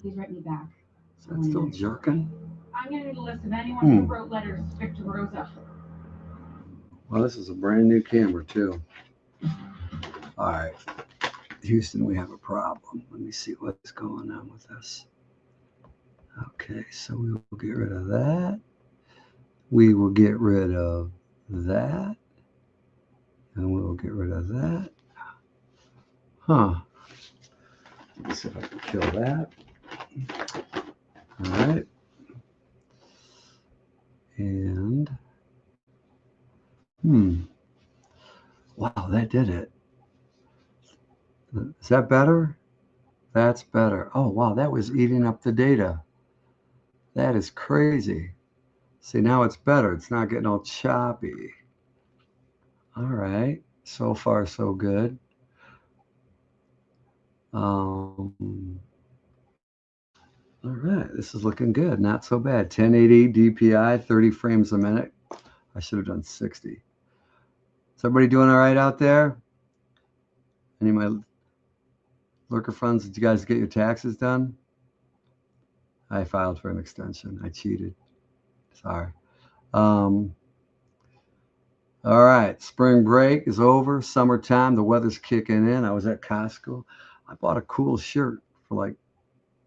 Please write me back. Is that still jerking? I'm going to need a list of anyone who wrote letters to Victor Rosa. Well, this is a brand new camera too. All right, Houston, we have a problem. Let me see what's going on with this. Okay, so we will get rid of that. We will get rid of that. And we will get rid of that. Huh. Let's see if I can kill that. All right. And, wow, that did it. Is that better? That's better. Oh, wow, that was eating up the data. That is crazy. See, now it's better. It's not getting all choppy. All right. So far, so good. All right. This is looking good. Not so bad. 1080 DPI, 30 frames a minute. I should have done 60. Is everybody doing all right out there? Any of my lurker friends, did you guys get your taxes done? I filed for an extension. I cheated. Sorry. All right. Spring break is over. Summertime. The weather's kicking in. I was at Costco. I bought a cool shirt for like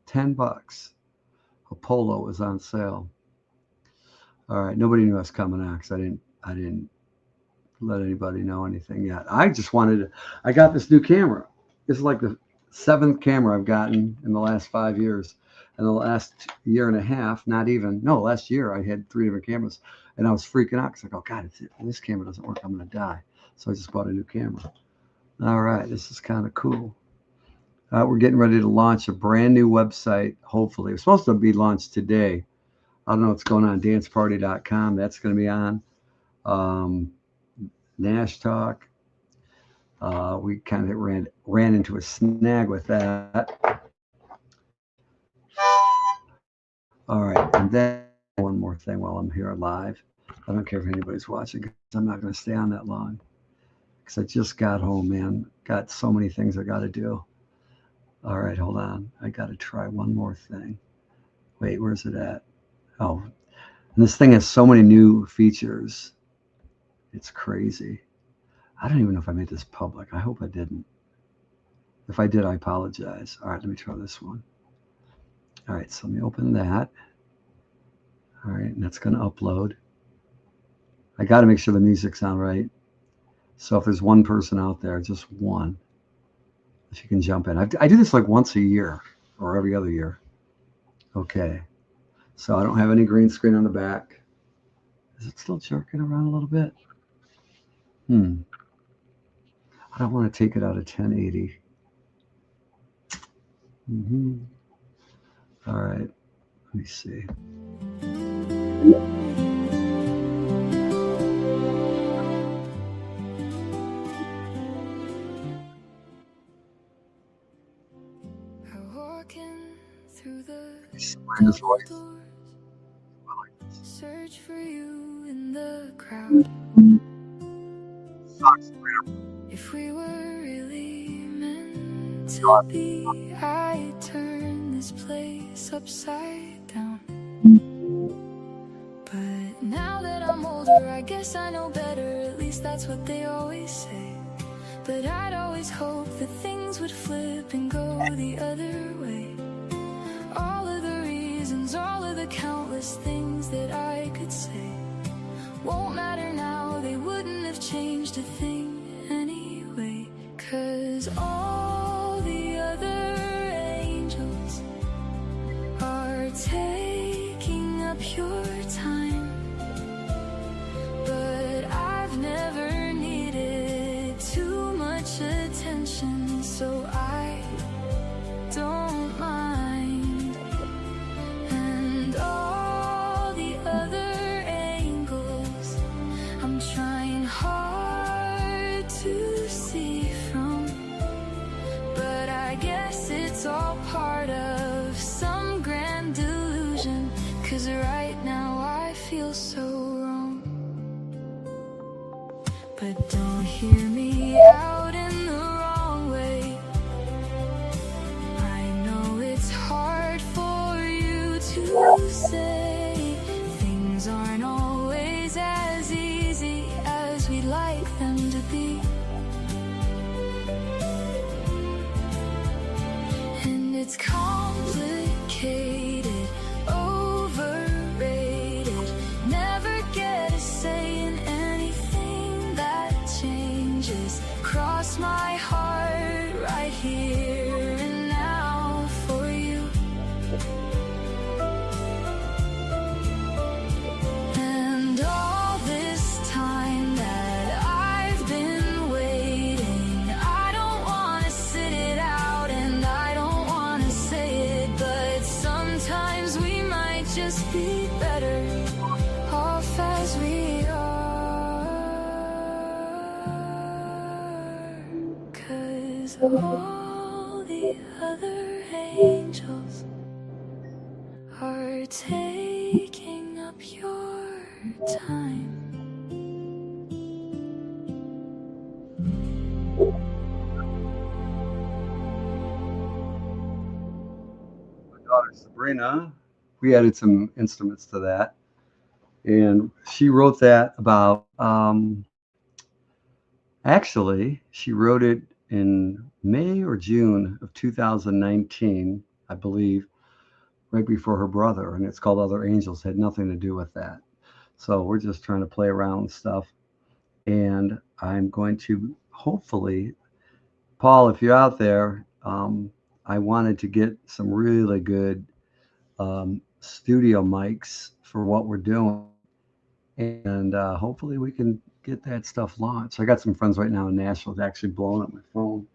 $10. A polo was on sale. All right. Nobody knew I was coming on because I didn't let anybody know anything yet. I just wanted to, I got this new camera. This is like the 7th camera I've gotten in the last 5 years. And the last year and a half, last year I had 3 different cameras. And I was freaking out because I go, God, if this camera doesn't work, I'm going to die. So I just bought a new camera. All right, this is kind of cool. We're getting ready to launch a brand new website, hopefully. It's supposed to be launched today. I don't know what's going on. Danceparty.com, that's going to be on. Nash Talk. We kind of ran into a snag with that. All right, and then one more thing while I'm here live. I don't care if anybody's watching because I'm not going to stay on that long because I just got home, man. Got so many things I got to do. All right, hold on. I got to try one more thing. Wait, where's it at? Oh, and this thing has so many new features. It's crazy. I don't even know if I made this public. I hope I didn't. If I did, I apologize. All right, let me try this one. All right, so let me open that. All right, and that's going to upload. I got to make sure the music's on right. So if there's one person out there, just one, if you can jump in. I do this like once a year or every other year. Okay, so I don't have any green screen on the back. Is it still jerking around a little bit? I don't want to take it out of 1080. All right, let me see. Miranda's voice. Search for you in the crowd. If we were really meant to be, I'd turn this place upside down. But now that I'm older, I guess I know better. At least that's what they always say. But I'd always hope that things would flip and go the other way. All of the reasons, all of the countless things that I could say won't matter now, they wouldn't have changed a thing anyway. 'Cause all the other angels are taking up your time. But I've never needed too much attention, so I don't mind. And all the other angles I'm trying hard to see from, but I guess it's all part of some grand delusion. 'Cause right now I feel so wrong. But don't hear me out in the wrong way. I know it's hard you say things aren't always as easy as we'd like them to be. And it's complicated, overrated, never get a say in anything that changes. Cross my heart right here and now for you. And all this time that I've been waiting, I don't wanna sit it out and I don't wanna say it, but sometimes we might just be better off as we are. 'Cause all the other angels are taking up your time. My daughter Sabrina, we added some instruments to that, and she wrote that about actually she wrote it in May or June of 2019, I believe, right before her brother, and it's called Other Angels. Had nothing to do with that. So we're just trying to play around with stuff, and I'm going to hopefully, Paul, if you're out there, I wanted to get some really good studio mics for what we're doing, and hopefully we can get that stuff launched. I got some friends right now in Nashville that actually blowing up my phone,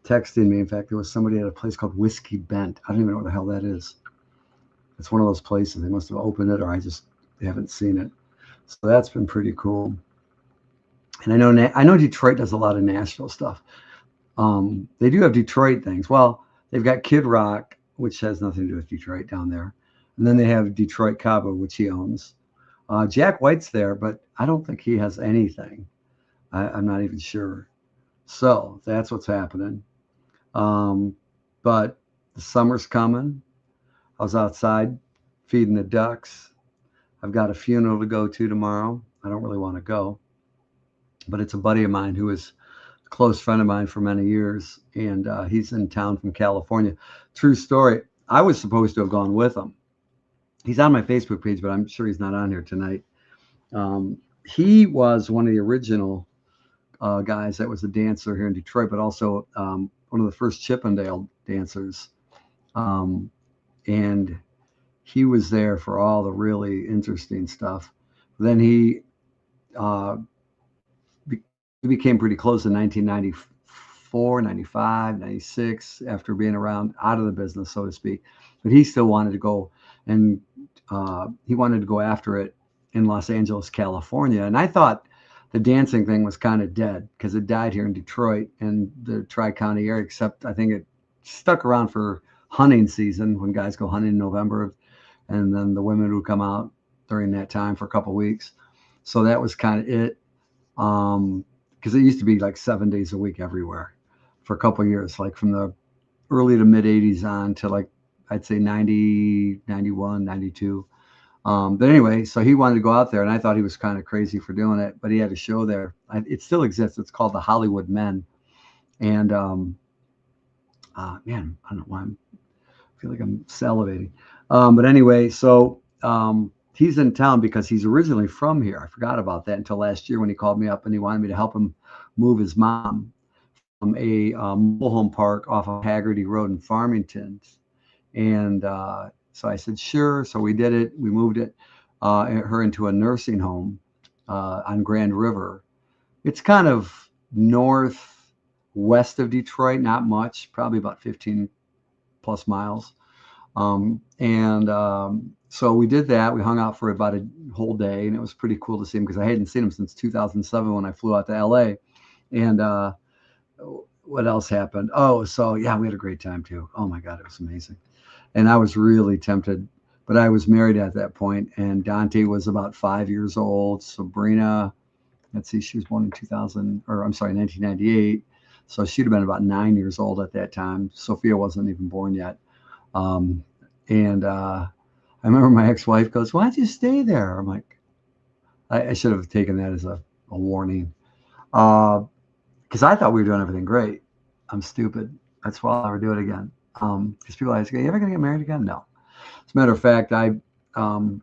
texting me. In fact, there was somebody at a place called Whiskey Bent. I don't even know what the hell that is. It's one of those places. They must have opened it, or I just haven't seen it. So that's been pretty cool. And I know Detroit does a lot of Nashville stuff. They do have Detroit things. Well, they've got Kid Rock, which has nothing to do with Detroit down there. And then they have Detroit Cabo, which he owns. Jack White's there, but I don't think he has anything. I'm not even sure. So that's what's happening. But the summer's coming. I was outside feeding the ducks. I've got a funeral to go to tomorrow. I don't really want to go, but it's a buddy of mine who is a close friend of mine for many years, and he's in town from California. True story. I was supposed to have gone with him. He's on my Facebook page, but I'm sure he's not on here tonight. He was one of the original guys that was a dancer here in Detroit, but also one of the first Chippendale dancers. And he was there for all the really interesting stuff. Then he became pretty close in 1994, 95, 96, after being around out of the business, so to speak. But he still wanted to go, and he wanted to go after it in Los Angeles, California. And I thought the dancing thing was kind of dead because it died here in Detroit and the Tri-County area, except I think it stuck around for hunting season when guys go hunting in November, and then the women would come out during that time for a couple of weeks. So that was kind of it, because it used to be like 7 days a week everywhere for a couple of years, like from the early to mid 80s on to like I'd say 90, 91, 92. But anyway, so he wanted to go out there, and I thought he was kind of crazy for doing it, but he had a show there. It still exists. It's called the Hollywood Men. And man, I don't know why I feel like I'm salivating. But anyway, so he's in town because he's originally from here. I forgot about that until last year when he called me up and he wanted me to help him move his mom from a mobile home park off of Haggerty Road in Farmington. And so I said, sure. So we did it. We moved her into a nursing home on Grand River. It's kind of northwest of Detroit, not much, probably about 15 plus miles. So we did that. We hung out for about a whole day, and it was pretty cool to see him because I hadn't seen him since 2007 when I flew out to LA. And what else happened? Oh, so yeah, we had a great time too. Oh my God, it was amazing. And I was really tempted, but I was married at that point, and Dante was about 5 years old. Sabrina, let's see, she was born in 1998. So she'd have been about 9 years old at that time. Sophia wasn't even born yet. I I remember my ex-wife goes, "Why don't you stay there?" I'm like, I should have taken that as a warning. Because I thought we were doing everything great. I'm stupid. That's why I'll never do it again. Because people ask, "Are you ever going to get married again?" No. As a matter of fact, um,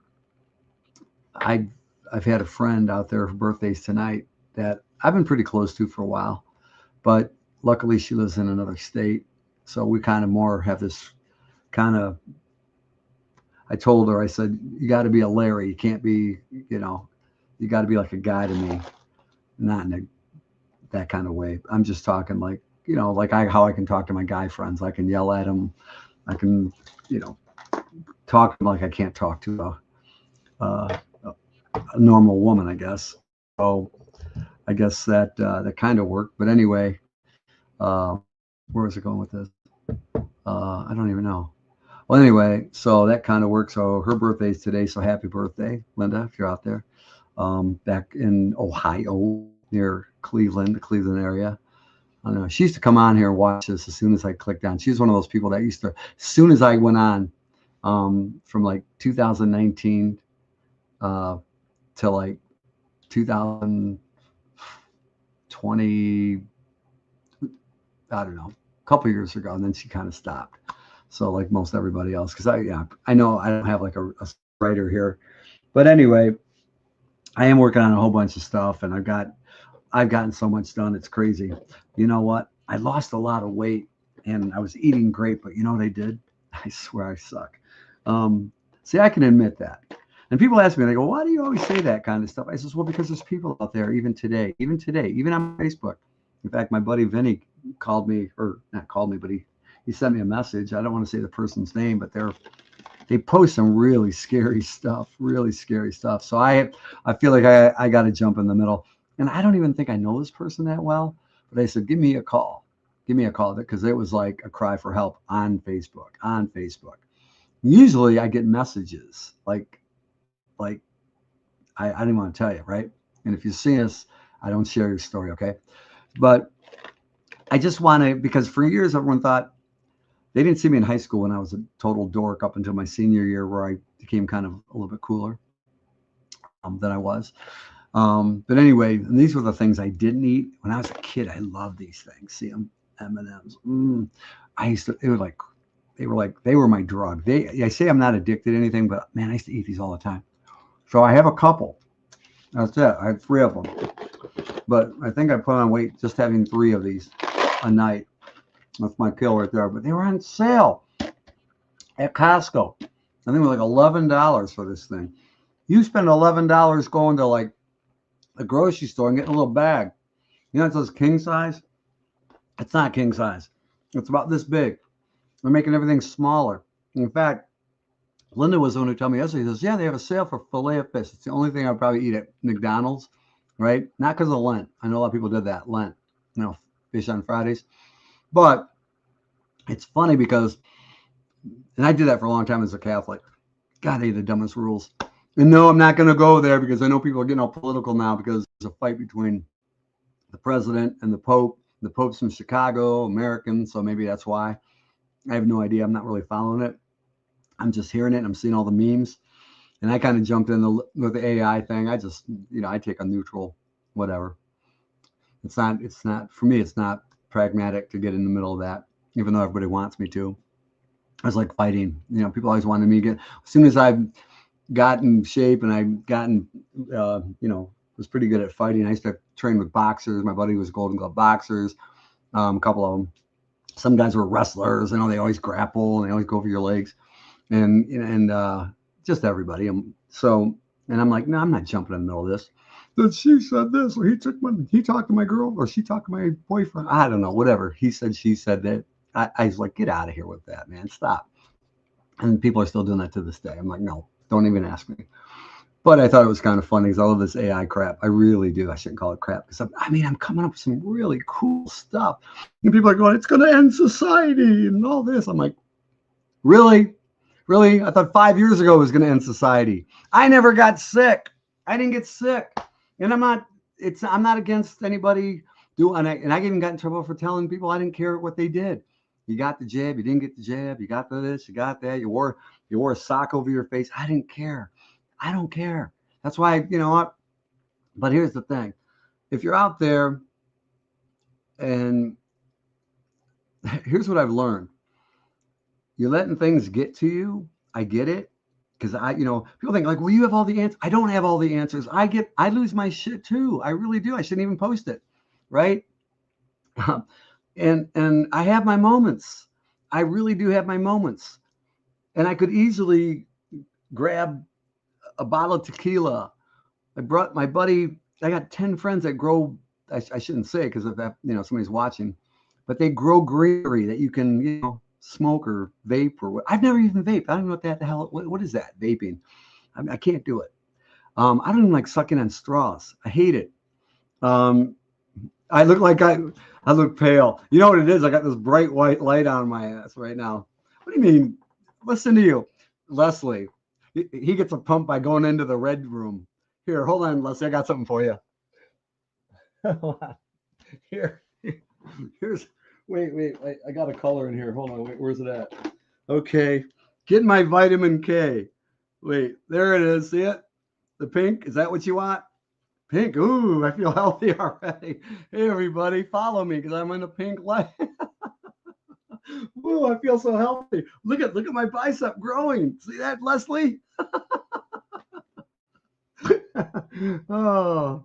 I've had a friend out there for birthdays tonight that I've been pretty close to for a while, but luckily she lives in another state, so we kind of more have this kind of. I told her, I said, "You got to be a Larry. You can't be, you got to be like a guy to me, not in that kind of way. I'm just talking like, like how I can talk to my guy friends. I can yell at them. I can, talk to them like I can't talk to a normal woman, I guess. So I guess that kind of worked. But anyway, where was it going with this? I don't even know. Well, anyway, so that kind of works. So her birthday's today. So happy birthday, Linda, if you're out there. Back in Ohio, near Cleveland, the Cleveland area. I don't know. She used to come on here and watch this as soon as I clicked on. She was one of those people that used to, as soon as I went on, from like 2019 to like 2020, I don't know, a couple of years ago, and then she kind of stopped. So like most everybody else, because I know I don't have like a writer here, but anyway, I am working on a whole bunch of stuff, and I've gotten so much done. It's crazy. You know what? I lost a lot of weight, and I was eating great, but you know what I did? I swear I suck. See, I can admit that. And people ask me, they go, "Why do you always say that kind of stuff?" I says, "Well, because there's people out there, even today, even on Facebook." In fact, my buddy Vinny called me, or not called me, but he sent me a message. I don't want to say the person's name, but they post some really scary stuff. So I feel like I got to jump in the middle. And I don't even think I know this person that well, but I said, give me a call, because it was like a cry for help on Facebook. Usually I get messages like I didn't want to tell you, right? And if you see us, I don't share your story, okay? But I just want to, because for years everyone thought, they didn't see me in high school when I was a total dork up until my senior year, where I became kind of a little bit cooler than I was. But anyway, and these were the things I didn't eat when I was a kid. I loved these things. See them, M&Ms. I used to. They were my drug. I say I'm not addicted to anything, but man, I used to eat these all the time. So I have a couple. That's it. I have 3 of them. But I think I put on weight just having 3 of these a night. That's my kill right there. But they were on sale at Costco. I think it was like $11 for this thing. You spend $11 going to like a grocery store and getting a little bag. You know, it says king size. It's not king size. It's about this big. They're making everything smaller. In fact, Linda was the one who told me yesterday. She says, "Yeah, they have a sale for filet of fish. It's the only thing I'd probably eat at McDonald's, right? Not because of Lent. I know a lot of people did that, Lent, fish on Fridays. But it's funny because, and I did that for a long time as a Catholic. God, I hate the dumbest rules. And no, I'm not going to go there because I know people are getting all political now because there's a fight between the president and the Pope. The Pope's from Chicago, American, so maybe that's why. I have no idea. I'm not really following it. I'm just hearing it. And I'm seeing all the memes. And I kind of jumped in with the AI thing. I just, I take a neutral, whatever. It's not, for me, it's not pragmatic to get in the middle of that, even though everybody wants me to. I was like fighting. People always wanted me to get, as soon as I've gotten shape and I've gotten, was pretty good at fighting. I used to train with boxers. My buddy was Golden Glove boxers, a couple of them. Some guys were wrestlers. They always grapple and they always go over your legs, and just everybody. And I'm like, no, I'm not jumping in the middle of this. That she said this, or he talked to my girl, or she talked to my boyfriend. I don't know, whatever. He said, she said that. I was like, get out of here with that, man. Stop. And people are still doing that to this day. I'm like, no, don't even ask me. But I thought it was kind of funny because I love this AI crap. I really do. I shouldn't call it crap because I'm coming up with some really cool stuff. And people are going, it's going to end society and all this. I'm like, really? Really? I thought 5 years ago it was going to end society. I never got sick. I didn't get sick. And I'm not against anybody doing it. And I even got in trouble for telling people I didn't care what they did. You got the jab, you didn't get the jab, you got this, you got that, you wore You wore a sock over your face. I didn't care. I don't care. That's why, you know what? But here's the thing. If you're out there, and here's what I've learned. You're letting things get to you. I get it. Because people think like, well, you have all the answers. I don't have all the answers. I lose my shit too. I really do. I shouldn't even post it. Right. And I have my moments. I really do have my moments. And I could easily grab a bottle of tequila. I brought my buddy. I got 10 friends that grow. I shouldn't say because if that, somebody's watching, but they grow greenery that you can, smoke or vape or what. I've never even vaped. I don't know what the hell. What is that? Vaping. I can't do it. I don't even like sucking on straws. I hate it. I look like I look pale. You know what it is? I got this bright white light on my ass right now. What do you mean? Listen to you, Leslie. He gets a pump by going into the red room. Here, hold on, Leslie. I got something for you. Hold on. Here's. Wait. I got a color in here. Hold on. Wait, where's it at? Okay. Getting my vitamin K. Wait, there it is. See it? The pink. Is that what you want? Pink. Ooh, I feel healthy already. Hey, everybody, follow me because I'm in the pink light. Ooh, I feel so healthy. Look at my bicep growing. See that, Leslie? Oh.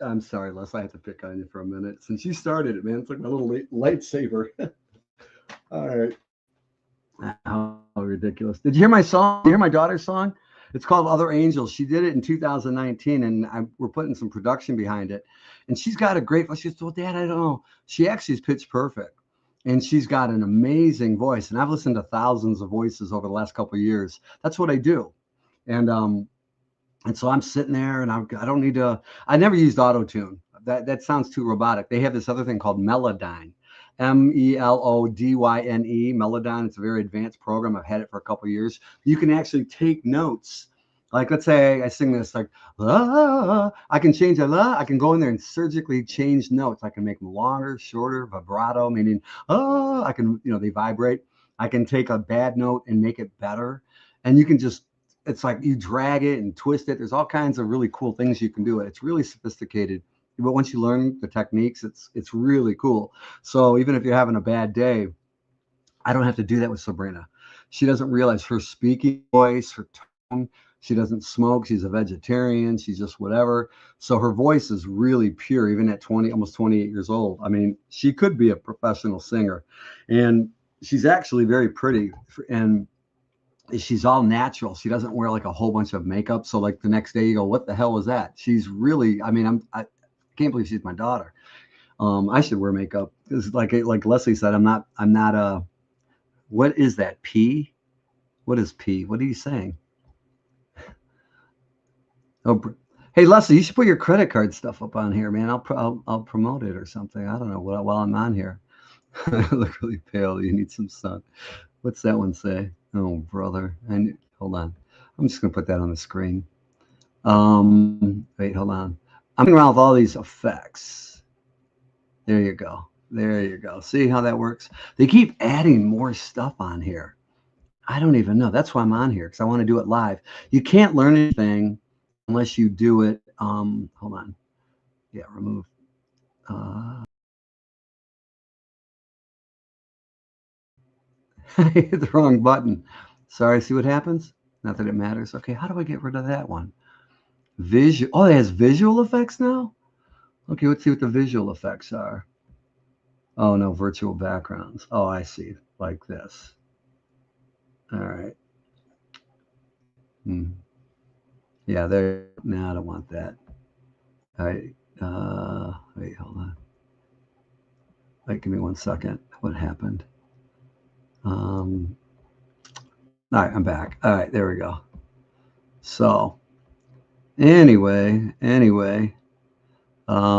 I'm sorry, Les. I have to pick on you for a minute. Since you started it, man, it's like my little lightsaber. All right. How ridiculous. Did you hear my song? Did you hear my daughter's song? It's called Other Angels. She did it in 2019, and we're putting some production behind it. And she's got a great voice. She said, well, Dad, I don't know. She actually is pitch perfect. And she's got an amazing voice. And I've listened to thousands of voices over the last couple of years. That's what I do. And so I'm sitting there and I don't need to, I never used auto-tune. That sounds too robotic. They have this other thing called Melodyne, Melodyne, Melodyne. It's a very advanced program. I've had it for a couple of years. You can actually take notes. Like, let's say I sing this like, I can change it. I can go in there and surgically change notes. I can make them longer, shorter, vibrato, meaning, I can, they vibrate. I can take a bad note and make it better. And you can just, it's like you drag it and twist it. There's all kinds of really cool things you can do. It's really sophisticated. But once you learn the techniques, it's really cool. So even if you're having a bad day, I don't have to do that with Sabrina. She doesn't realize her speaking voice, her tone. She doesn't smoke. She's a vegetarian. She's just whatever. So her voice is really pure, even at almost 28 years old. I mean, she could be a professional singer. And she's actually very pretty. And she's all natural. She doesn't wear like a whole bunch of makeup. So like the next day you go, what the hell was that? She's really, I mean, I can't believe she's my daughter. I should wear makeup because like Leslie said, I'm not what is that? P? What is P? What are you saying? Oh, hey Leslie, you should put your credit card stuff up on here, man. I'll promote it or something. I don't know while I'm on here. I look really pale. You need some sun. What's that one say? Oh, brother. Hold on. I'm just going to put that on the screen. Wait, hold on. I'm going around with all these effects. There you go. There you go. See how that works? They keep adding more stuff on here. I don't even know. That's why I'm on here, because I want to do it live. You can't learn anything unless you do it. Hold on. Yeah, remove. I hit the wrong button. Sorry, see what happens? Not that it matters. Okay, how do I get rid of that one? Visual. Oh, it has visual effects now? Okay, let's see what the visual effects are. Oh, no, virtual backgrounds. Oh, I see. Like this. All right. Yeah, there. No, I don't want that. All right. Wait, hold on. Wait, give me 1 second. What happened? All right, I'm back. All right, there we go. So anyway, nah,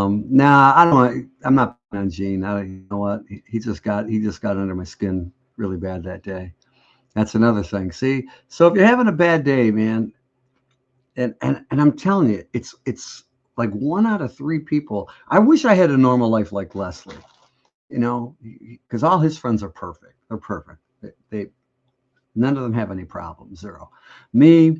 I'm not on Gene. You know what? He just got under my skin really bad that day. That's another thing. See, so if you're having a bad day, man, and I'm telling you, it's like 1 out of 3 people. I wish I had a normal life like Leslie, because all his friends are perfect. They're perfect. None of them have any problems. Zero. Me,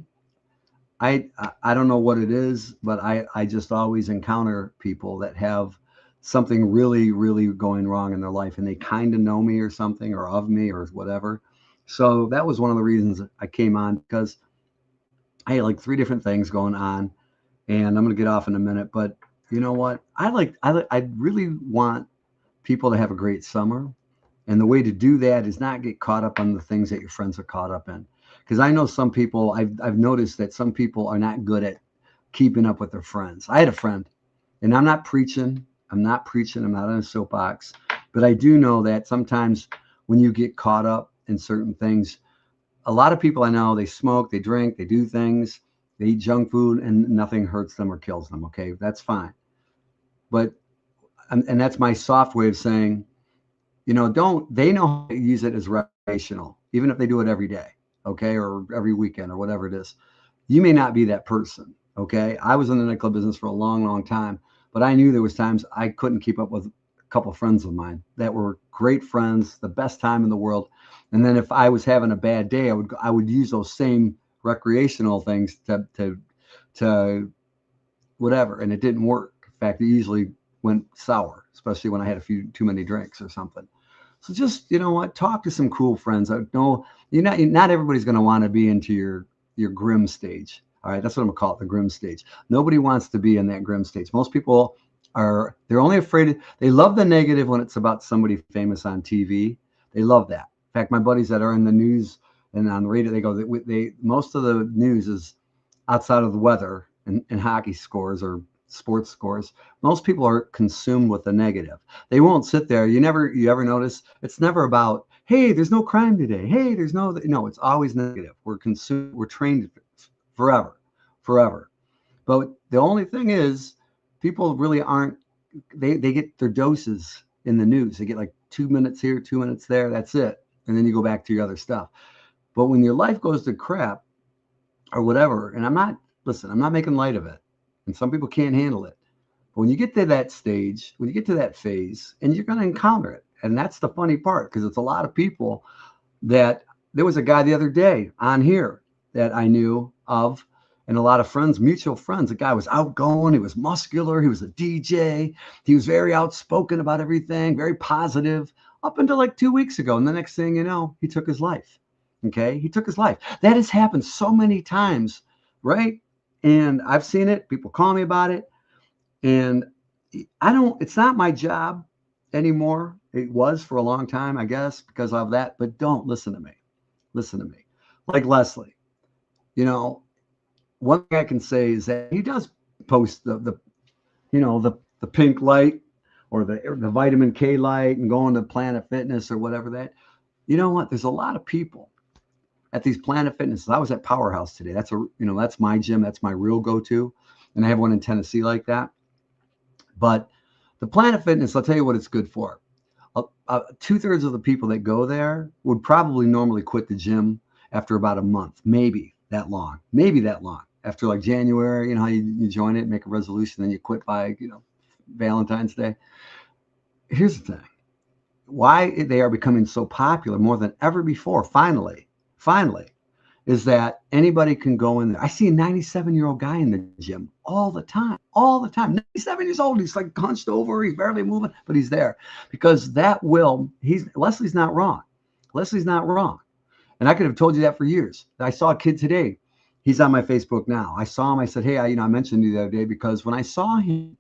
I don't know what it is, but I just always encounter people that have something really, really going wrong in their life, and they kind of know me or something, or of me or whatever. So that was one of the reasons I came on, because I had like 3 different things going on, and I'm going to get off in a minute. But you know what? I really want people to have a great summer. And the way to do that is not get caught up on the things that your friends are caught up in. Because I know some people, I've noticed that some people are not good at keeping up with their friends. I had a friend, and I'm not preaching. I'm not on a soapbox. But I do know that sometimes when you get caught up in certain things, a lot of people I know, they smoke, they drink, they do things, they eat junk food, and nothing hurts them or kills them. Okay, that's fine. But, and that's my soft way of saying, they know how to use it as recreational, even if they do it every day, okay, or every weekend or whatever it is. You may not be that person, okay? I was in the nightclub business for a long, long time, but I knew there was times I couldn't keep up with a couple of friends of mine that were great friends, the best time in the world. And then if I was having a bad day, I would use those same recreational things to whatever, and it didn't work. In fact, it usually went sour, especially when I had a few too many drinks or something. So just, talk to some cool friends. I know not everybody's going to want to be into your grim stage. All right, that's what I'm gonna call it, the grim stage. Nobody wants to be in that grim stage. Most people they're only afraid. They love the negative when it's about somebody famous on TV. They love that. In fact, my buddies that are in the news and on the radio, they most of the news is outside of the weather and hockey scores or sports scores. Most people are consumed with the negative. They won't sit there. You ever notice it's never about, hey, there's no crime today. Hey, there's no, it's always negative. We're trained forever. But the only thing is, people really aren't, they get their doses in the news. They get like 2 minutes here, 2 minutes there. That's it. And then you go back to your other stuff. But when your life goes to crap or whatever, and I'm not making light of it. And some people can't handle it. But when you get to that stage, when you get to that phase, and you're going to encounter it. And that's the funny part, because it's a lot of people that, there was a guy the other day on here that I knew of, and a lot of friends, mutual friends. The guy was outgoing. He was muscular. He was a DJ. He was very outspoken about everything, very positive, up until like 2 weeks ago. And the next thing you know, he took his life. Okay. He took his life. That has happened so many times, right? And I've seen it. People call me about it. And it's not my job anymore. It was for a long time, I guess, because of that. But don't listen to me. Listen to me. Like Leslie, one thing I can say is that he does post the pink light or the vitamin K light and going to Planet Fitness or whatever that. You know what? There's a lot of people at these Planet Fitnesses. I was at Powerhouse today. That's that's my gym. That's my real go-to. And I have one in Tennessee like that. But the Planet Fitness, I'll tell you what it's good for. 2/3 of the people that go there would probably normally quit the gym after about a month, maybe that long. After like January, how you join it, make a resolution, then you quit by, Valentine's Day. Here's the thing. Why they are becoming so popular more than ever before, finally, is that anybody can go in there. I see a 97-year-old guy in the gym all the time. 97 years old. He's like hunched over. He's barely moving, but he's there because Leslie's not wrong. And I could have told you that for years. I saw a kid today. He's on my Facebook now. I saw him. I said, hey, I mentioned you the other day because when I saw him,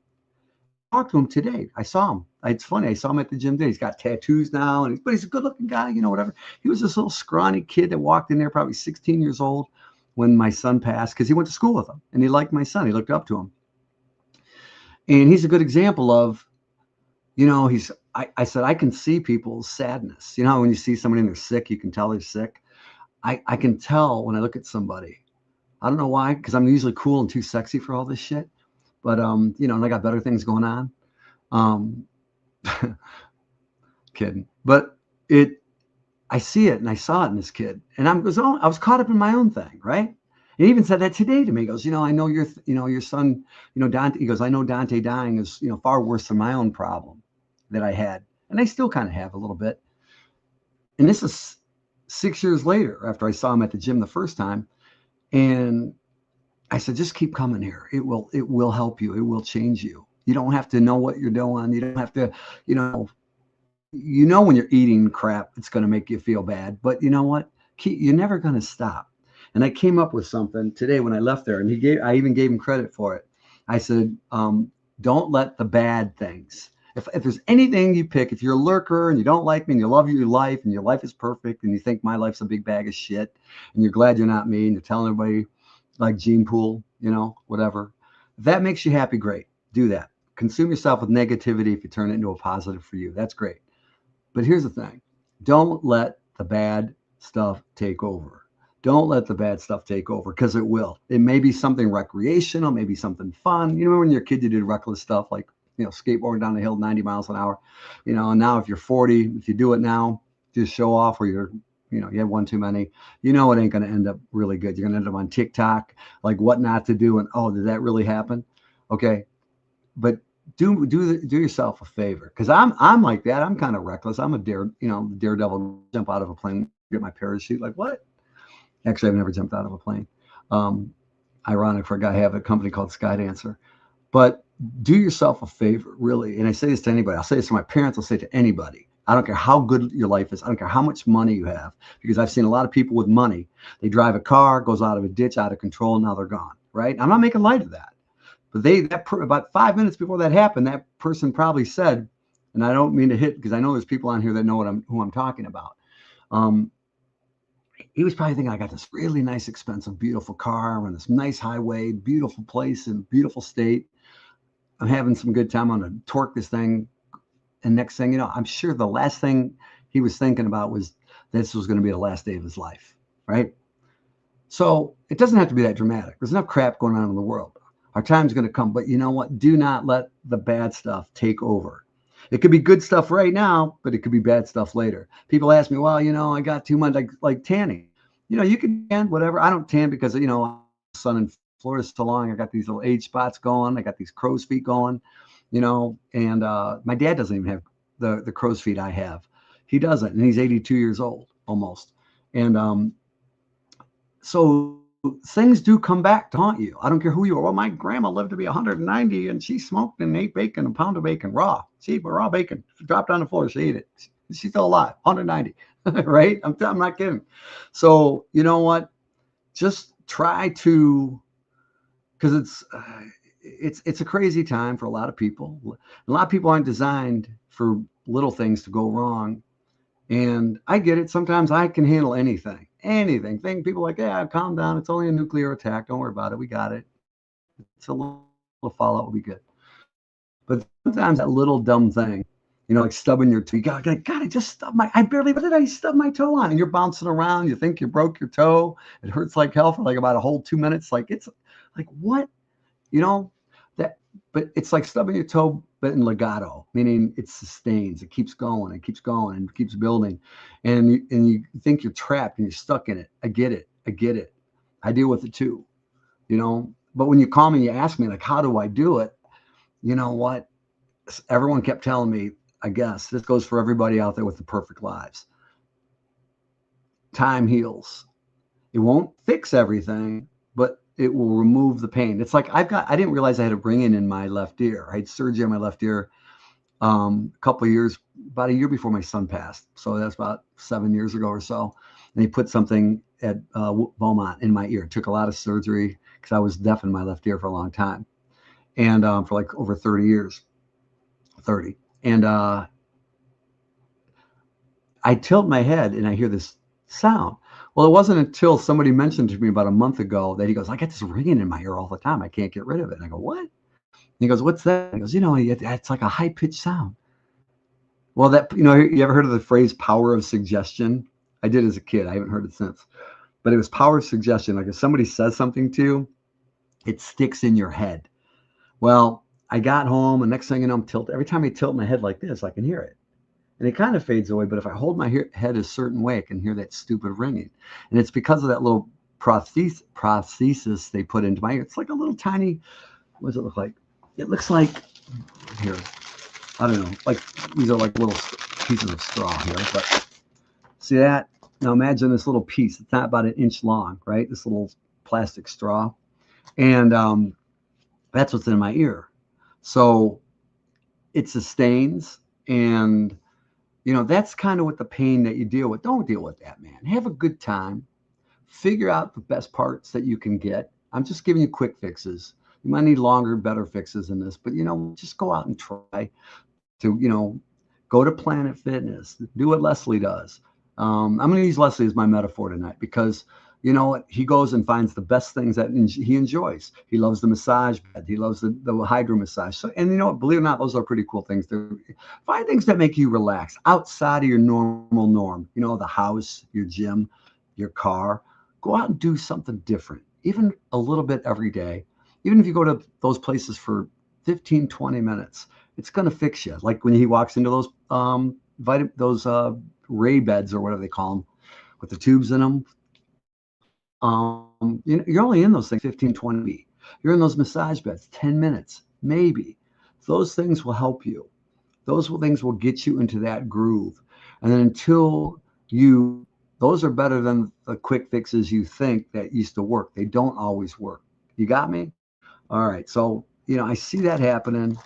I talked to him today. I saw him. It's funny. I saw him at the gym today. He's got tattoos now, but he's a good-looking guy, whatever. He was this little scrawny kid that walked in there, probably 16 years old, when my son passed, because he went to school with him, and he liked my son. He looked up to him. And he's a good example of, I said, I can see people's sadness. When you see somebody and they're sick, you can tell they're sick. I can tell when I look at somebody. I don't know why, because I'm usually cool and too sexy for all this shit. But, and I got better things going on. Kidding. But I see it, and I saw it in this kid. And I was caught up in my own thing, right? And he even said that today to me. He goes, I know your son, Dante. He goes, I know Dante dying is, far worse than my own problem that I had. And I still kind of have a little bit. And this is 6 years later, after I saw him at the gym the first time, and I said, just keep coming here. It will help you. It will change you. You don't have to know what you're doing. You don't have to, when you're eating crap, it's going to make you feel bad. But you know what? You're never going to stop. And I came up with something today when I left there, and I even gave him credit for it. I said, don't let the bad things. If there's anything you pick, if you're a lurker and you don't like me and you love your life and your life is perfect and you think my life's a big bag of shit and you're glad you're not me and you're telling everybody like Gene Pool, whatever. If that makes you happy, great. Do that. Consume yourself with negativity if you turn it into a positive for you. That's great. But here's the thing. Don't let the bad stuff take over. Don't let the bad stuff take over, because it will. It may be something recreational, maybe something fun. You know, when you're a kid, you did reckless stuff like, skateboarding down the hill 90 miles an hour. And now if you're 40, if you do it now, just show off, or you had one too many, it ain't going to end up really good. You're going to end up on TikTok, like what not to do. And, oh, did that really happen? Okay. But do yourself a favor. Because I'm like that. I'm kind of reckless. I'm a daredevil, jump out of a plane, get my parachute. Like, what? Actually, I've never jumped out of a plane. Ironic for a guy I have a company called Skydancer. But do yourself a favor, really. And I say this to anybody. I'll say this to my parents. I'll say it to anybody. I don't care how good your life is. I don't care how much money you have, because I've seen a lot of people with money. They drive a car, goes out of a ditch, out of control, and now they're gone, right? I'm not making light of that. But about 5 minutes before that happened, that person probably said, and I don't mean to hit, because I know there's people on here that know who I'm talking about. He was probably thinking, I got this really nice, expensive, beautiful car on this nice highway, beautiful place in beautiful state. I'm having some good time. I'm going to torque this thing. And next thing you know, I'm sure the last thing he was thinking about was this was going to be the last day of his life, right? So it doesn't have to be that dramatic. There's enough crap going on in the world. Our time's going to come. But you know what? Do not let the bad stuff take over. It could be good stuff right now, but it could be bad stuff later. People ask me, well, I got too much, like tanning. You can tan, whatever. I don't tan because, sun in Florida's so long. I got these little age spots going. I got these crow's feet going, and my dad doesn't even have the crow's feet I have. He doesn't, and he's 82 years old almost. And so things do come back to haunt you. I don't care who you are. Well, my grandma lived to be 190, and she smoked and ate bacon, a pound of bacon, raw. She ate raw bacon. She dropped on the floor. She ate it. She's still alive, 190, right? I'm not kidding. So you know what? Just try to, because it's a crazy time for a lot of people. A lot of people aren't designed for little things to go wrong. And I get it. Sometimes I can handle anything. People like, yeah, calm down. It's only a nuclear attack. Don't worry about it. We got it. It's a little fallout will be good. But sometimes that little dumb thing, like stubbing your toe. God, I just stubbed what did I stub my toe on? And you're bouncing around. You think you broke your toe. It hurts like hell for like about a whole 2 minutes. Like, it's like, what? But it's like stubbing your toe, but in legato, meaning it sustains, it keeps going and keeps building. And you think you're trapped and you're stuck in it. I get it. I deal with it too, but when you call me and you ask me, like, how do I do it? You know what? Everyone kept telling me, I guess this goes for everybody out there with the perfect lives. Time heals. It won't fix everything, but it will remove the pain. It's like I didn't realize I had a ring in my left ear. I had surgery on my left ear about a year before my son passed. So that's about 7 years ago or so. And he put something at Beaumont in my ear. It took a lot of surgery because I was deaf in my left ear for a long time. And for like over 30 years. And I tilt my head and I hear this sound. Well, it wasn't until somebody mentioned to me about a month ago that he goes, I got this ringing in my ear all the time. I can't get rid of it. And I go, what? And he goes, what's that? He goes, it's like a high-pitched sound. Well, you ever heard of the phrase power of suggestion? I did as a kid. I haven't heard it since. But it was power of suggestion. Like if somebody says something to you, it sticks in your head. Well, I got home, and next thing you know, I'm tilted. Every time I tilt my head like this, I can hear it. And it kind of fades away, but if I hold my head a certain way, I can hear that stupid ringing. And it's because of that little prosthesis they put into my ear. It's like a little tiny, what does it look like? It looks like, here, I don't know, like these are like little pieces of straw here. But see that? Now imagine this little piece. It's not about an inch long, right? This little plastic straw. And that's what's in my ear. So it sustains. And, you know, that's kind of what the pain that you deal with. Don't deal with that, man. Have a good time. Figure out the best parts that you can get. I'm just giving you quick fixes. You might need longer, better fixes than this, but, you know, just go out and try to, you know, go to Planet Fitness, do what Leslie does. I'm going to use Leslie as my metaphor tonight because, you know, he goes and finds the best things that he enjoys. He loves the massage bed. He loves the hydro massage. So, and you know what, believe it or not, those are pretty cool things. Find things that make you relax outside of your normal norm. You know, the house, your gym, your car. Go out and do something different, even a little bit every day. Even if you go to those places for 15, 20 minutes, it's going to fix you. Like when he walks into those Ray beds or whatever they call them with the tubes in them. You know, you're only in those things 15, 20. You're in those massage beds 10 minutes, maybe. Those things will help you. Those things will get you into that groove. And then until those are better than the quick fixes you think that used to work. They don't always work. You got me? All right. So, you know, I see that happening.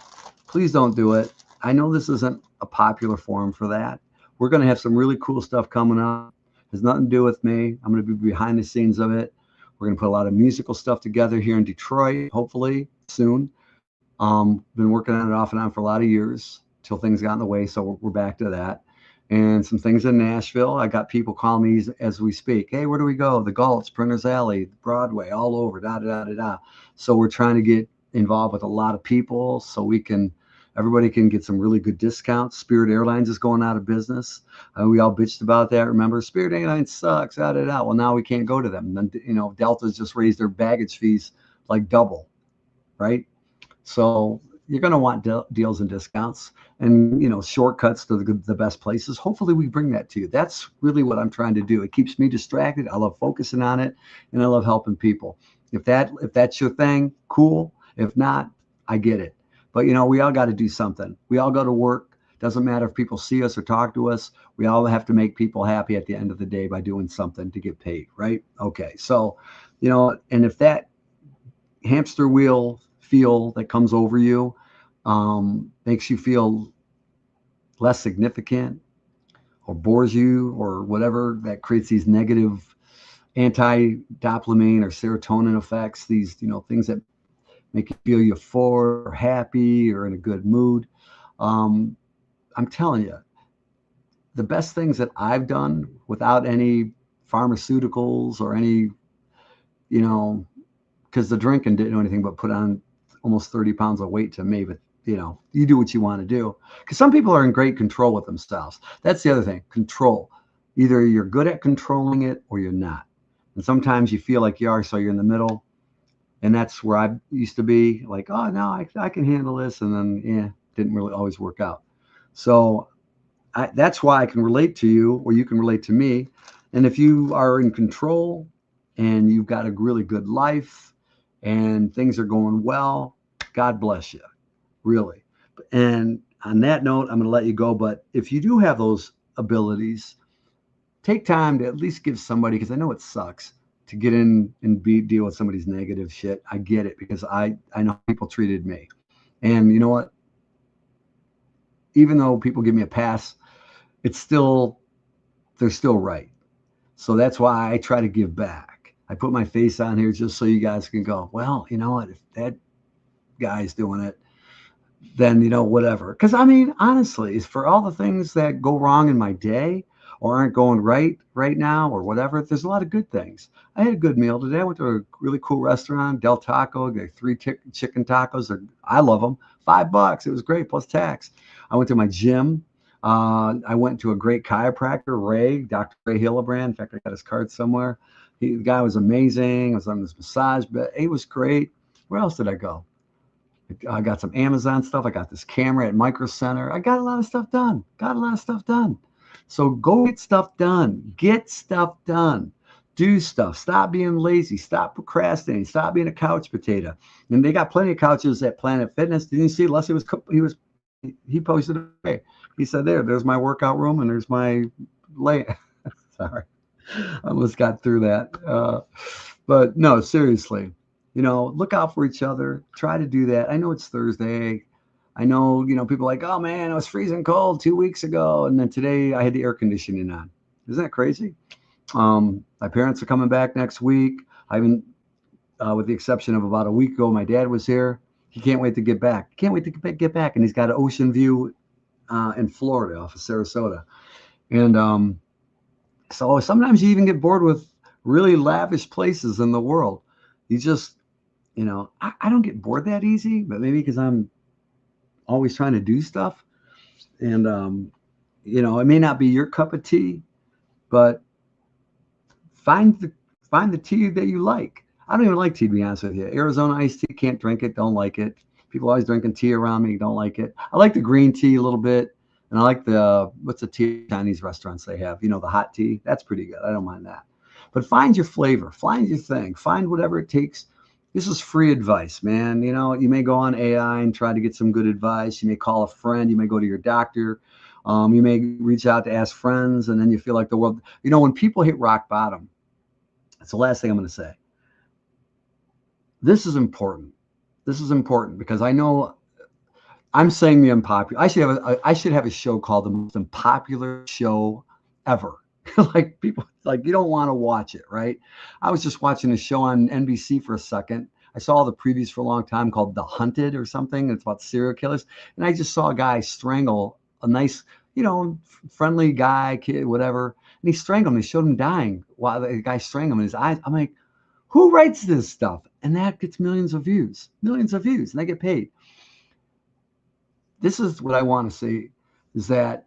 Please don't do it. I know this isn't a popular forum for that. We're going to have some really cool stuff coming up. It has nothing to do with me. I'm going to be behind the scenes of it. We're going to put a lot of musical stuff together here in Detroit, hopefully soon. Been working on it off and on for a lot of years till things got in the way. So we're back to that. And some things in Nashville. I got people calling me as we speak. Hey, where do we go? The Gulch, Printers Alley, Broadway, all over, da. So we're trying to get involved with a lot of people so everybody can get some really good discounts. Spirit Airlines is going out of business. We all bitched about that. Remember, Spirit Airlines sucks, da. Well, now we can't go to them. And then, you know, Delta's just raised their baggage fees like double, right? So you're going to want deals and discounts and, you know, shortcuts to the best places. Hopefully we bring that to you. That's really what I'm trying to do. It keeps me distracted. I love focusing on it, and I love helping people. If that's your thing, cool. If not, I get it. But, you know, we all got to do something. We all go to work. Doesn't matter if people see us or talk to us. We all have to make people happy at the end of the day by doing something to get paid, right? Okay. So, you know, and if that hamster wheel feel that comes over you makes you feel less significant or bores you or whatever, that creates these negative anti-dopamine or serotonin effects, these, you know, things that make you feel euphoric or happy or in a good mood. I'm telling you, the best things that I've done without any pharmaceuticals or any, you know, because the drinking didn't do anything but put on almost 30 pounds of weight to me. But, you know, you do what you want to do. Because some people are in great control with themselves. That's the other thing, control. Either you're good at controlling it or you're not. And sometimes you feel like you are, so you're in the middle. And that's where I used to be like, oh, no, I can handle this. And then, didn't really always work out. So that's why I can relate to you, or you can relate to me. And if you are in control and you've got a really good life and things are going well, God bless you, really. And on that note, I'm going to let you go. But if you do have those abilities, take time to at least give somebody, because I know it sucks to get in and deal with somebody's negative shit. I get it, because I know people treated me. And you know what? Even though people give me a pass, they're still right. So that's why I try to give back. I put my face on here just so you guys can go, well, you know what? If that guy's doing it, then, you know, whatever. Because I mean, honestly, for all the things that go wrong in my day or aren't going right now or whatever, there's a lot of good things. I had a good meal today. I went to a really cool restaurant, Del Taco. Got 3 chicken tacos. I love them. $5. It was great, plus tax. I went to my gym. I went to a great chiropractor, Dr. Ray Hillebrand. In fact, I got his card somewhere. The guy was amazing. I was on this massage bed. It was great. Where else did I go? I got some Amazon stuff. I got this camera at Micro Center. I got a lot of stuff done. So go get stuff done. Get stuff done. Do stuff. Stop being lazy. Stop procrastinating. Stop being a couch potato. And they got plenty of couches at Planet Fitness. Didn't you see Leslie he posted it. He said, there's my workout room and there's my lay. Sorry. I almost got through that. But no, seriously, look out for each other. Try to do that. I know it's Thursday. I know, people are like, oh man, it was freezing cold 2 weeks ago. And then today I had the air conditioning on. Isn't that crazy? My parents are coming back next week. I haven't, with the exception of about a week ago, my dad was here. He can't wait to get back. Can't wait to get back. And he's got an ocean view in Florida off of Sarasota. And so sometimes you even get bored with really lavish places in the world. You just, I don't get bored that easy, but maybe because I'm always trying to do stuff. And, it may not be your cup of tea, but find the tea that you like. I don't even like tea, to be honest with you. Arizona iced tea, can't drink it, don't like it. People always drinking tea around me, don't like it. I like the green tea a little bit, and I like what's the tea Chinese restaurants they have? The hot tea. That's pretty good. I don't mind that. But find your flavor, find your thing, find whatever it takes. This is free advice, man. You may go on AI and try to get some good advice. You may call a friend. You may go to your doctor. You may reach out to ask friends, and then you feel like the world. When people hit rock bottom, that's the last thing I'm going to say. This is important. This is important because I know I'm saying the unpopular. I should have a show called the most unpopular show ever. Like people, like you don't want to watch it, right? I was just watching a show on NBC for a second. I saw the previews for a long time called The Hunted or something. It's about serial killers, and I just saw a guy strangle a nice, friendly guy, kid, whatever, and he strangled him. He showed him dying while the guy strangled him in his eyes. I'm like, who writes this stuff? And that gets millions of views, and they get paid. This is what I want to say is that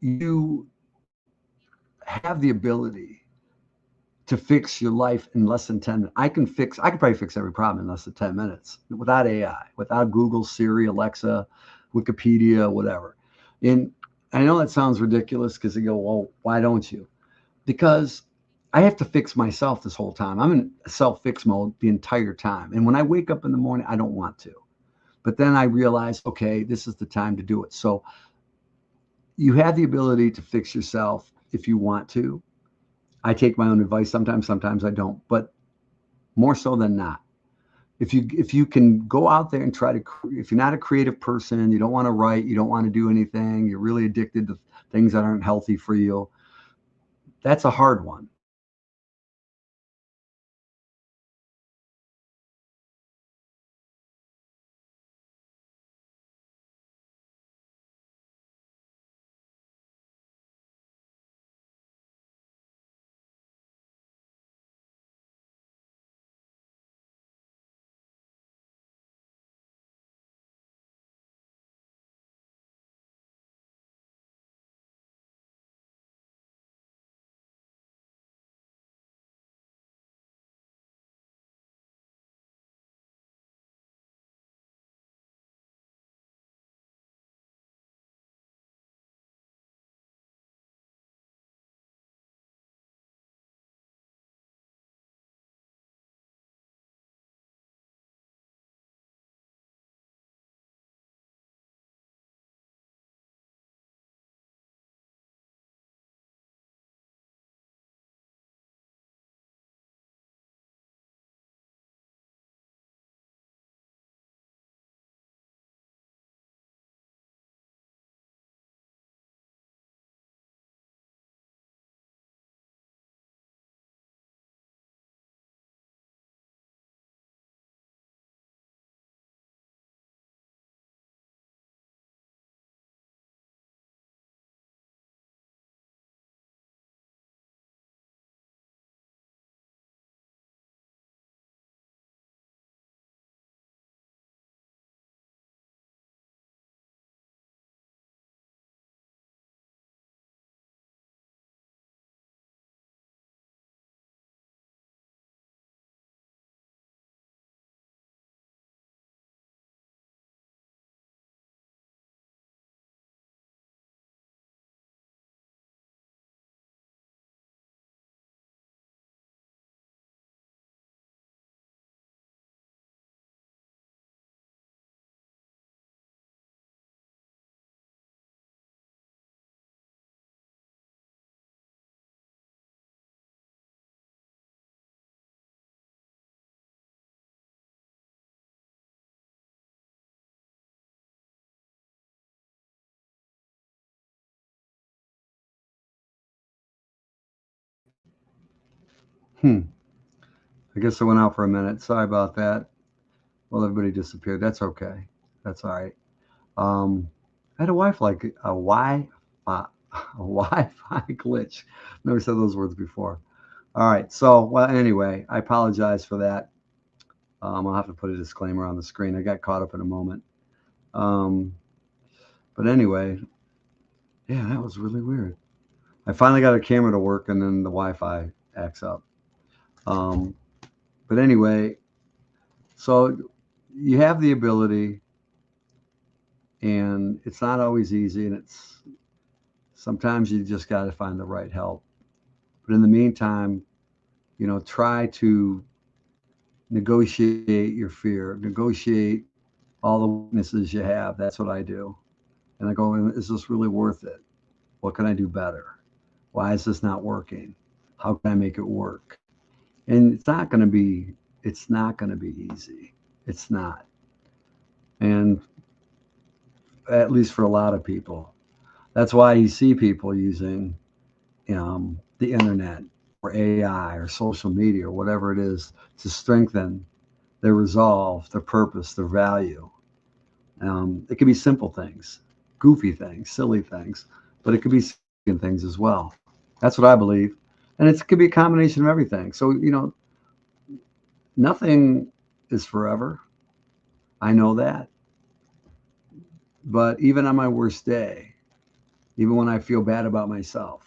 you have the ability to fix your life in less than 10 minutes. I can probably fix every problem in less than 10 minutes without AI, without Google, Siri, Alexa, Wikipedia, whatever. And I know that sounds ridiculous because you go, well, why don't you? Because I have to fix myself this whole time. I'm in self-fix mode the entire time. And when I wake up in the morning, I don't want to. But then I realize, okay, this is the time to do it. So you have the ability to fix yourself if you want to. I take my own advice sometimes I don't, but more so than not. If you can go out there and try to, if you're not a creative person, you don't want to write, you don't want to do anything, you're really addicted to things that aren't healthy for you, that's a hard one. I guess I went out for a minute. Sorry about that. Well, everybody disappeared. That's okay. That's all right. I had a a Wi-Fi glitch. Never said those words before. All right. So, well, anyway, I apologize for that. I'll have to put a disclaimer on the screen. I got caught up in a moment. Um, but anyway, yeah, that was really weird. I finally got a camera to work, and then the Wi-Fi acts up. But anyway, so you have the ability, and it's not always easy, and it's sometimes you just got to find the right help. But in the meantime, try to negotiate your fear, negotiate all the weaknesses you have. That's what I do. And I go, is this really worth it? What can I do better? Why is this not working? How can I make it work? And it's not going to be easy. It's not. And at least for a lot of people, that's why you see people using the internet or AI or social media or whatever it is to strengthen their resolve, their purpose, their value. It could be simple things, goofy things, silly things, but it could be significant things as well. That's what I believe. And it could be a combination of everything. So, nothing is forever. I know that. But even on my worst day, even when I feel bad about myself,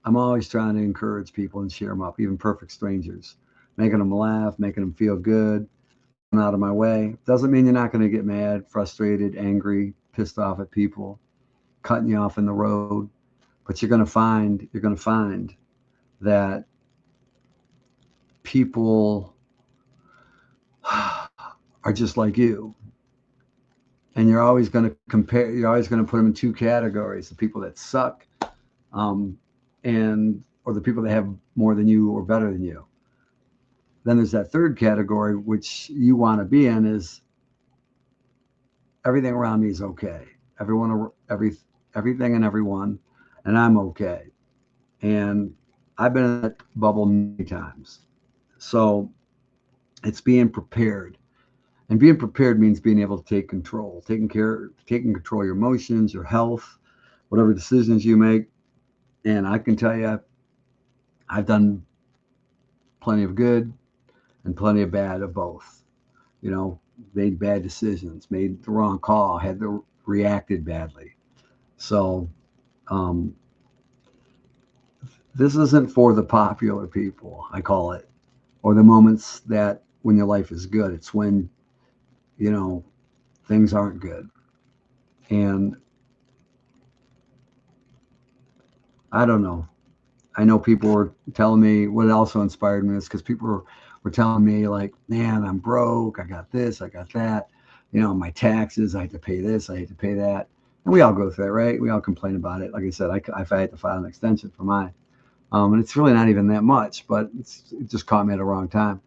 I'm always trying to encourage people and cheer them up, even perfect strangers, making them laugh, making them feel good, out of my way. Doesn't mean you're not going to get mad, frustrated, angry, pissed off at people, cutting you off in the road. But you're going to find that people are just like you. And you're always going to put them in two categories: the people that suck, or the people that have more than you or better than you. Then there's that third category, which you want to be in, is everything around me is okay. Everything and everyone, and I'm okay. And I've been in that bubble many times. So it's being prepared. And being prepared means being able to take control, taking control of your emotions, your health, whatever decisions you make. And I can tell you, I've done plenty of good and plenty of bad of both. Made bad decisions, made the wrong call, reacted badly. So this isn't for the popular people, I call it, or the moments that when your life is good. It's when things aren't good. And I don't know. I know people were telling me, what also inspired me is because people were telling me, like, man, I'm broke. I got this, I got that. My taxes, I had to pay this, I had to pay that. And we all go through that, right? We all complain about it. Like I said, if I had to file an extension for mine. And it's really not even that much, but it just caught me at a wrong time.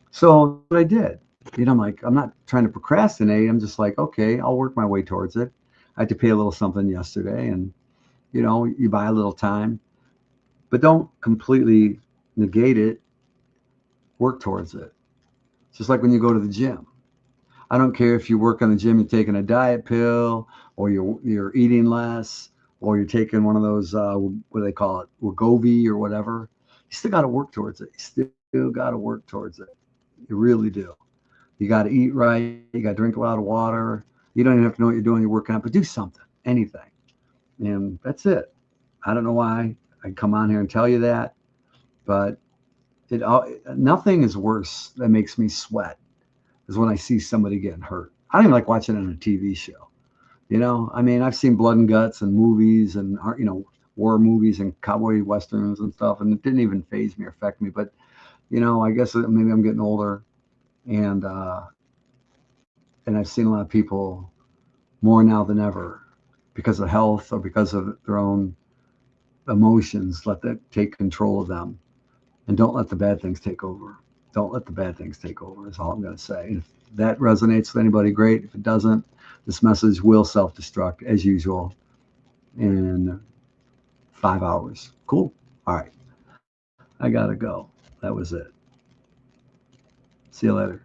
So what I did, I'm like, I'm not trying to procrastinate. I'm just like, okay, I'll work my way towards it. I had to pay a little something yesterday, and you buy a little time, but don't completely negate it. Work towards it. Just like when you go to the gym. I don't care if you work on the gym, you're taking a diet pill, or you're eating less, or you're taking one of those, what do they call it, Wegovy or whatever. You still got to work towards it. You still got to work towards it. You really do. You got to eat right. You got to drink a lot of water. You don't even have to know what you're doing. You're working out, but do something, anything. And that's it. I don't know why I come on here and tell you that, but nothing is worse that makes me sweat is when I see somebody getting hurt. I don't even like watching it on a TV show. I've seen blood and guts and movies and, war movies and cowboy westerns and stuff, and it didn't even faze me or affect me. But, I guess maybe I'm getting older, and I've seen a lot of people more now than ever because of health or because of their own emotions. Let that take control of them, and don't let the bad things take over. Don't let the bad things take over is all I'm going to say. And if that resonates with anybody, great. If it doesn't, this message will self-destruct as usual in 5 hours. Cool. All right. I got to go. That was it. See you later.